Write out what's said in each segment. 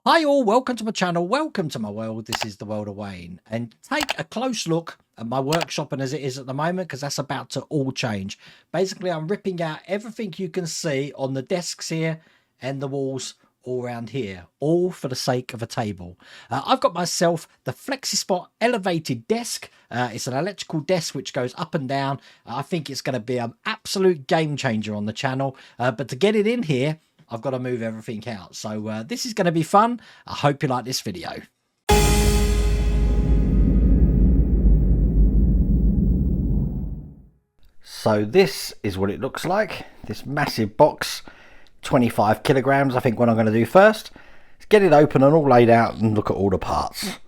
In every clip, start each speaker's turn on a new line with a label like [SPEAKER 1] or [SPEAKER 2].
[SPEAKER 1] Hi all, welcome to my channel, welcome to my world. This is the world of Wayne, and take a close look at my workshop and as it is at the moment, because that's about to all change. Basically, I'm ripping out everything you can see on the desks here and the walls all around here, all for the sake of a table. I've got myself the Flexispot elevated desk. It's an electrical desk which goes up and down. I think it's going to be an absolute game changer on the channel, but to get it in here, I've got to move everything out. So this is going to be fun. I hope you like this video. So this is what it looks like. This massive box, 25 kilograms. I think what I'm going to do first is get it open and all laid out and look at all the parts.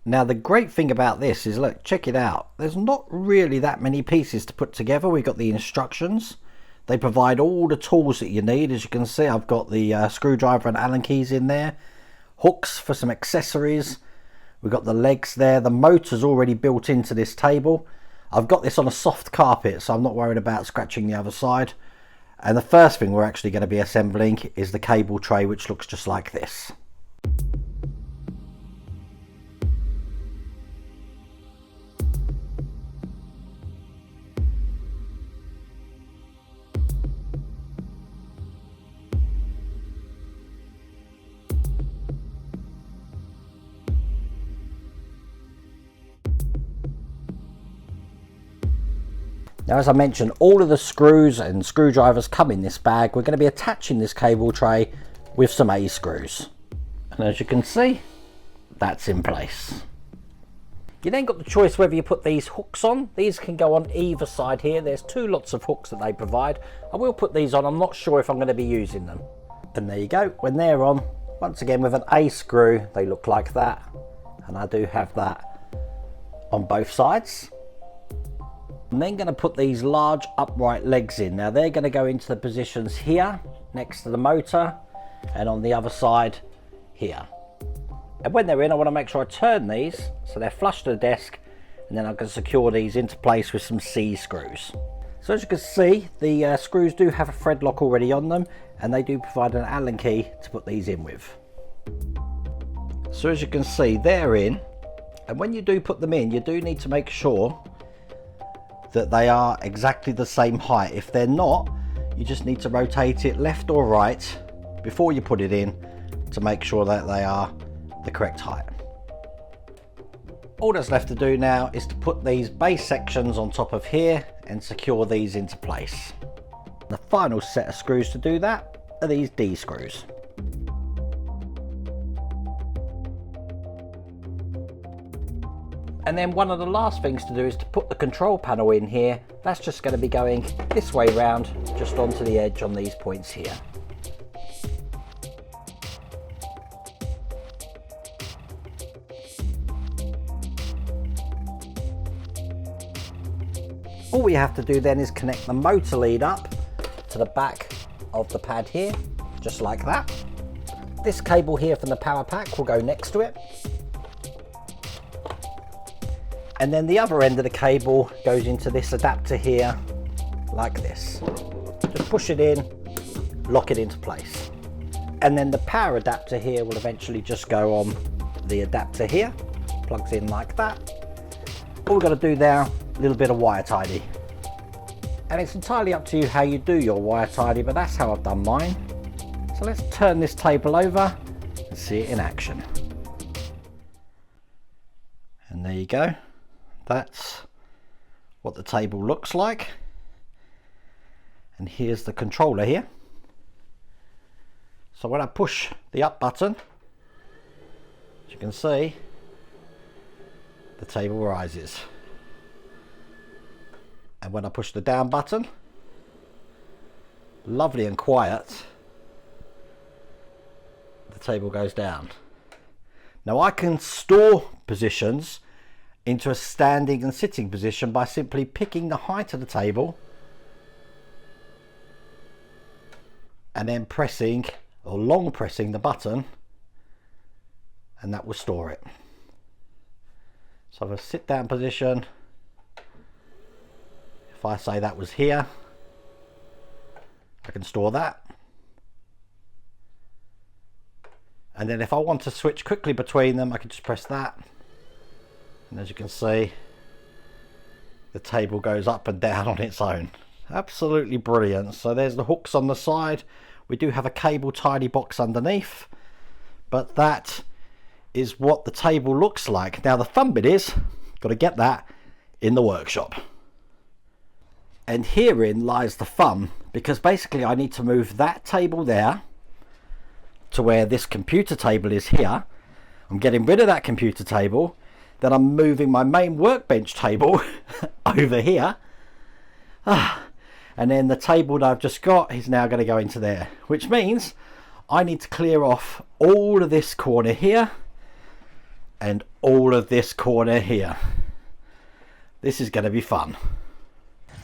[SPEAKER 1] Now the great thing about this is, look, check it out. There's not really that many pieces to put together. We've got the instructions. They provide all the tools that you need. As you can see, I've got the screwdriver and Allen keys in there. Hooks for some accessories. We've got the legs there. The motor's already built into this table. I've got this on a soft carpet, so I'm not worried about scratching the other side. And the first thing we're actually going to be assembling is the cable tray, which looks just like this. Now, as I mentioned, all of the screws and screwdrivers come in this bag. We're going to be attaching this cable tray with some A screws. And as you can see, that's in place. You then got the choice whether you put these hooks on. These can go on either side here. There's two lots of hooks that they provide. I will put these on. I'm not sure if I'm going to be using them. And there you go. When they're on, once again with an A screw, they look like that. And I do have that on both sides. I'm then going to put these large upright legs in. Now they're going to go into the positions here next to the motor and on the other side here. And when they're in, I want to make sure I turn these so they're flush to the desk, and then I can secure these into place with some C screws. So as you can see, the screws do have a thread lock already on them, and they do provide an Allen key to put these in with. So as you can see, they're in, and when you do put them in, you do need to make sure that they are exactly the same height. If they're not, you just need to rotate it left or right before you put it in to make sure that they are the correct height. All that's left to do now is to put these base sections on top of here and secure these into place. The final set of screws to do that are these D screws. And then one of the last things to do is to put the control panel in here. That's just going to be going this way round, just onto the edge on these points here. All we have to do then is connect the motor lead up to the back of the pad here, just like that. This cable here from the power pack will go next to it. And then the other end of the cable goes into this adapter here, like this. Just push it in, lock it into place. And then the power adapter here will eventually just go on the adapter here, plugs in like that. All we've got to do now, a little bit of wire tidy. And it's entirely up to you how you do your wire tidy, but that's how I've done mine. So let's turn this table over and see it in action. And there you go. That's what the table looks like. And here's the controller here. So when I push the up button, as you can see, the table rises. And when I push the down button, lovely and quiet, the table goes down. Now I can store positions into a standing and sitting position by simply picking the height of the table and then pressing or long pressing the button, and that will store it. So if I sit down position, if I say that was here, I can store that. And then if I want to switch quickly between them, I can just press that. And as you can see, the table goes up and down on its own. Absolutely brilliant. So there's the hooks on the side. We do have a cable tidy box underneath, but that is what the table looks like. Now the fun bit is, got to get that in the workshop. And herein lies the fun, because basically I need to move that table there to where this computer table is here. I'm getting rid of that computer table, then I'm moving my main workbench table over here. And then the table that I've just got is now going to go into there, which means I need to clear off all of this corner here and all of this corner here. This is going to be fun.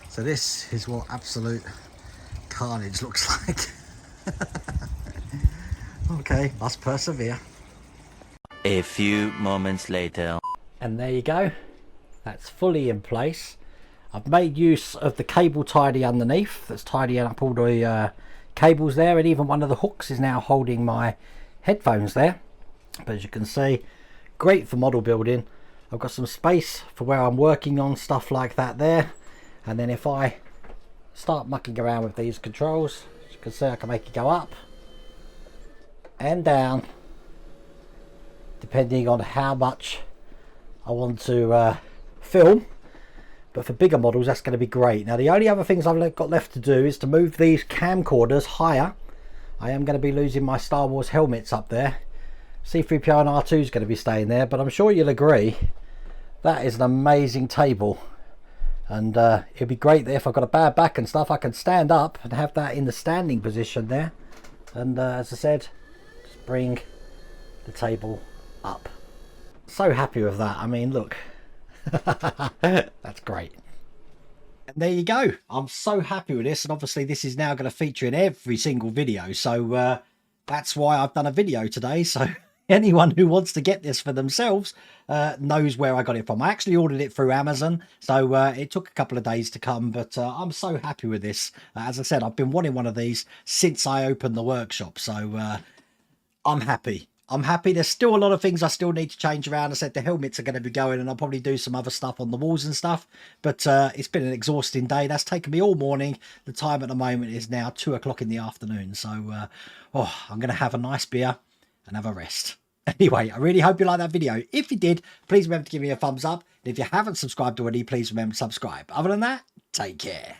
[SPEAKER 1] So this is what absolute carnage looks like. Okay, must persevere.
[SPEAKER 2] A few moments later.
[SPEAKER 1] And there you go. That's fully in place. I've made use of the cable tidy underneath that's tidying up all the cables there, and even one of the hooks is now holding my headphones there. But as you can see, great for model building. I've got some space for where I'm working on stuff like that there. And then if I start mucking around with these controls, as you can see, I can make it go up and down depending on how much I want to film. But for bigger models, that's going to be great. Now the only other things I've got left to do is to move these camcorders higher. I am going to be losing my Star Wars helmets up there. C-3PO and R2 is going to be staying there, but I'm sure you'll agree that is an amazing table. And it'd be great that if I've got a bad back and stuff, I can stand up and have that in the standing position there. And as I said, just bring the table up. So happy with that. I mean, look. That's great. And there you go. I'm so happy with this, and obviously this is now going to feature in every single video, so that's why I've done a video today. So anyone who wants to get this for themselves knows where I got it from. I actually ordered it through Amazon, so it took a couple of days to come, but I'm so happy with this. As I said, I've been wanting one of these since I opened the workshop, so I'm happy. I'm happy. There's still a lot of things I still need to change around. I said the helmets are going to be going, and I'll probably do some other stuff on the walls and stuff. But it's been an exhausting day. That's taken me all morning. The time at the moment is now 2 o'clock in the afternoon. So I'm going to have a nice beer and have a rest. Anyway, I really hope you liked that video. If you did, please remember to give me a thumbs up. And if you haven't subscribed already, please remember to subscribe. Other than that, take care.